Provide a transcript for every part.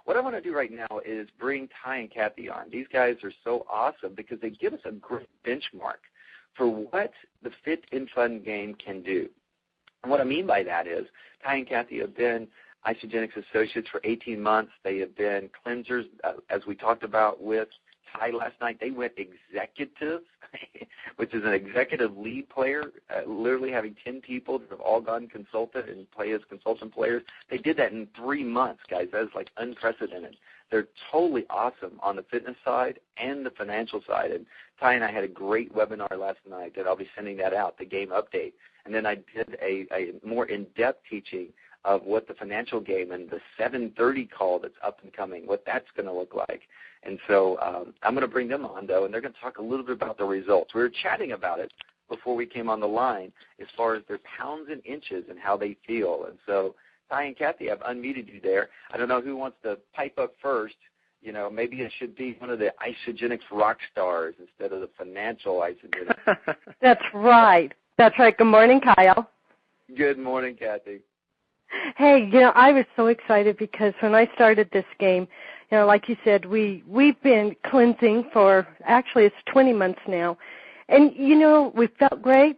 what I want to do right now is bring Ty and Kathy on. These guys are so awesome because they give us a great benchmark for what the Fit and Fun game can do. And what I mean by that is Ty and Kathy have been Isogenics Associates for 18 months. They have been cleansers, as we talked about with Ty last night. They went executive, which is an executive lead player, literally having 10 people that have all gone consultant and play as consultant players. They did that in 3 months, guys. That is like unprecedented. They're totally awesome on the fitness side and the financial side. And Ty and I had a great webinar last night that I'll be sending that out, the game update. And then I did a more in-depth teaching of what the financial game and the 7:30 call that's up and coming, what that's going to look like. And so I'm going to bring them on, though, and they're going to talk a little bit about the results. We were chatting about it before we came on the line as far as their pounds and inches and how they feel. And so Ty and Kathy, I've unmuted you there. I don't know who wants to pipe up first. You know, maybe it should be one of the Isogenics rock stars instead of the financial Isogenics. That's right. That's right. Good morning, Kyle. Good morning, Kathy. Hey, you know, I was so excited because when I started this game, you know, like you said, we've been cleansing for, actually it's 20 months now. And, you know, we felt great.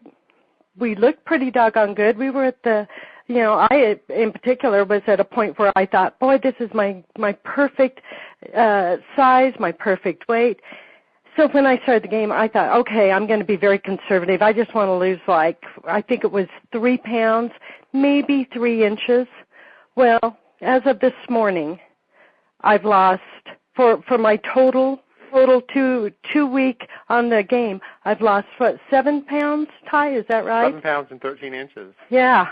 We looked pretty doggone good. We were at the, you know, I in particular was at a point where I thought, boy, this is my perfect size, my perfect weight. So when I started the game, I thought, okay, I'm going to be very conservative. I just want to lose like, I think it was 3 pounds, maybe 3 inches. Well, as of this morning, I've lost, for my total 2-week on the game, I've lost, what, 7 pounds, Ty, is that right? 7 pounds and 13 inches. Yeah.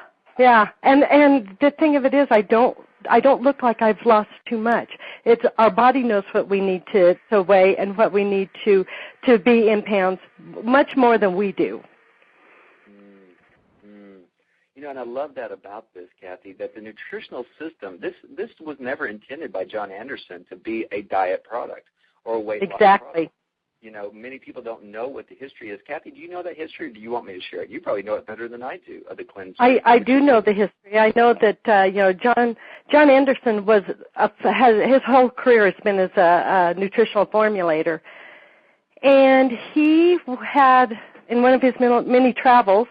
And the thing of it is, I don't look like I've lost too much. It's our body knows what we need to weigh and what we need to be in pounds, much more than we do. You know, and I love that about this, Kathy, that the nutritional system, this was never intended by John Anderson to be a diet product or a weight loss product. You know, many people don't know what the history is. Kathy, do you know that history, or do you want me to share it? You probably know it better than I do, of the cleanse. I do know the history. I know that, you know, John Anderson his whole career has been as a nutritional formulator. And he had, in one of his many travels,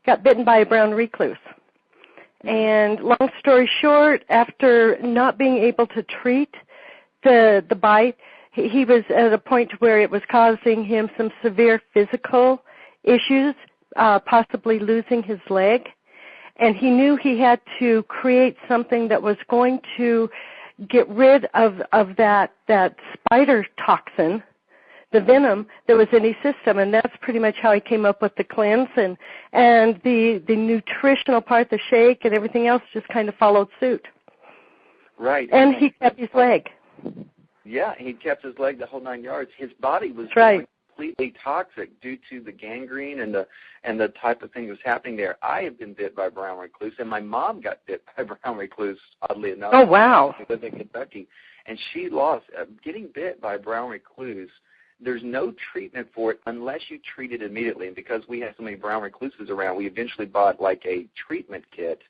got bitten by a brown recluse. And long story short, after not being able to treat the bite, he was at a point where it was causing him some severe physical issues, possibly losing his leg. And he knew he had to create something that was going to get rid of that spider toxin, the venom that was in his system. And that's pretty much how he came up with the cleanse. And the nutritional part, the shake and everything else just kind of followed suit. Right. And he kept his leg. Yeah, he kept his leg the whole 9 yards. His body was going completely toxic due to the gangrene and the type of thing that was happening there. I have been bit by brown recluse, and my mom got bit by brown recluse, oddly enough. Oh, wow. She lived in Kentucky, and she lost. Getting bit by brown recluse, there's no treatment for it unless you treat it immediately. And because we had so many brown recluses around, we eventually bought like a treatment kit.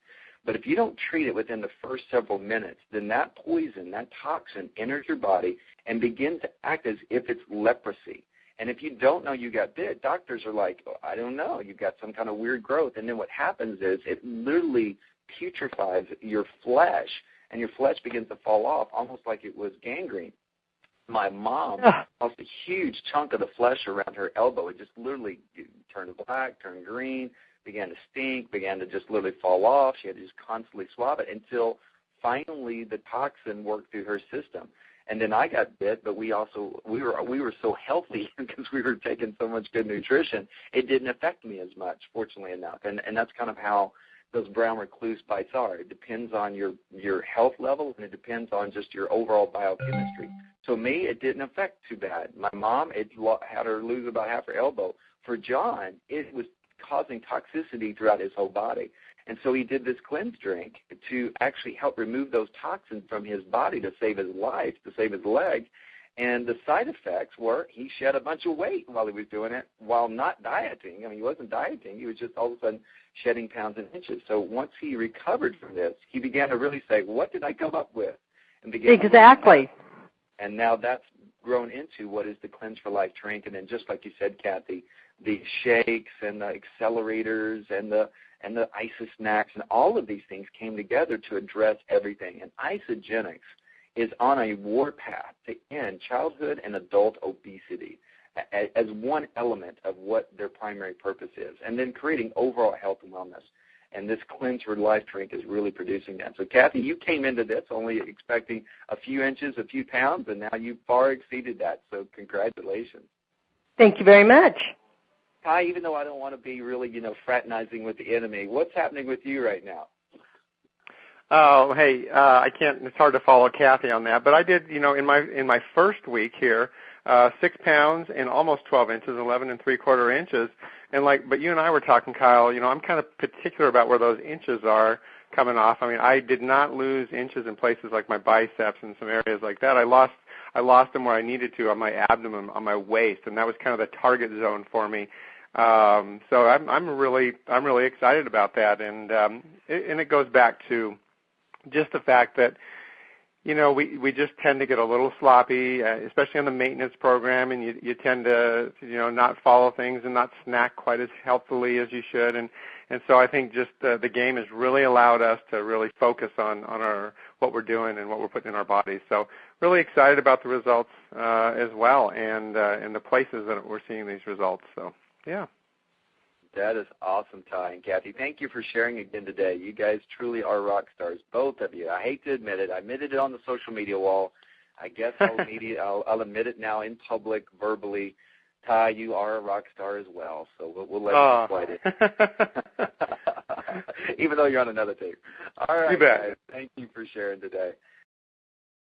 But if you don't treat it within the first several minutes, then that poison, that toxin enters your body and begins to act as if it's leprosy. And if you don't know you got bit, doctors are like, oh, I don't know, you've got some kind of weird growth. And then what happens is it literally putrefies your flesh, and your flesh begins to fall off almost like it was gangrene. My mom lost a huge chunk of the flesh around her elbow. It just literally turned black, turned green, began to stink, began to just literally fall off. She had to just constantly swab it until finally the toxin worked through her system. And then I got bit, but we were so healthy because we were taking so much good nutrition, it didn't affect me as much, fortunately enough. And that's kind of how those brown recluse bites are. It depends on your health level, and it depends on just your overall biochemistry. So me, it didn't affect too bad. My mom, it had her lose about half her elbow. For John, it was causing toxicity throughout his whole body. And so he did this cleanse drink to actually help remove those toxins from his body to save his life, to save his leg. And the side effects were he shed a bunch of weight while he was doing it, while not dieting. I mean, he wasn't dieting. He was just all of a sudden shedding pounds and inches. So once he recovered from this, he began to really say, what did I come up with? and began to Exactly. and now that's grown into what is the Cleanse for Life drink. And then just like you said, Kathy, the shakes and the accelerators and the ISO snacks and all of these things came together to address everything. And Isogenics is on a warpath to end childhood and adult obesity as one element of what their primary purpose is, and then creating overall health and wellness. And this Cleanse for Life drink is really producing that. So, Kathy, you came into this only expecting a few inches, a few pounds, and now you've far exceeded that. So congratulations. Thank you very much. Ty, even though I don't want to be really, fraternizing with the enemy, what's happening with you right now? Oh, hey, I can't. It's hard to follow Kathy on that, but I did. In my first week here, 6 pounds and almost 12 inches, 11 3/4 inches, and but you and I were talking, Kyle. I'm kind of particular about where those inches are coming off. I mean, I did not lose inches in places like my biceps and some areas like that. I lost them where I needed to on my abdomen, on my waist, and that was kind of the target zone for me. So I'm really excited about that, and it goes back to just the fact that, we just tend to get a little sloppy, especially on the maintenance program, and you tend to, not follow things and not snack quite as healthily as you should. And so I think just the game has really allowed us to really focus on what we're doing and what we're putting in our bodies. So really excited about the results as well, and the places that we're seeing these results. So, yeah. That is awesome, Ty and Kathy. Thank you for sharing again today. You guys truly are rock stars, both of you. I hate to admit it. I admitted it on the social media wall. I guess I'll admit it now in public, verbally. Ty, you are a rock star as well, so we'll let you slide it. Even though you're on another tape. All right, you bet. guys. Thank you for sharing today.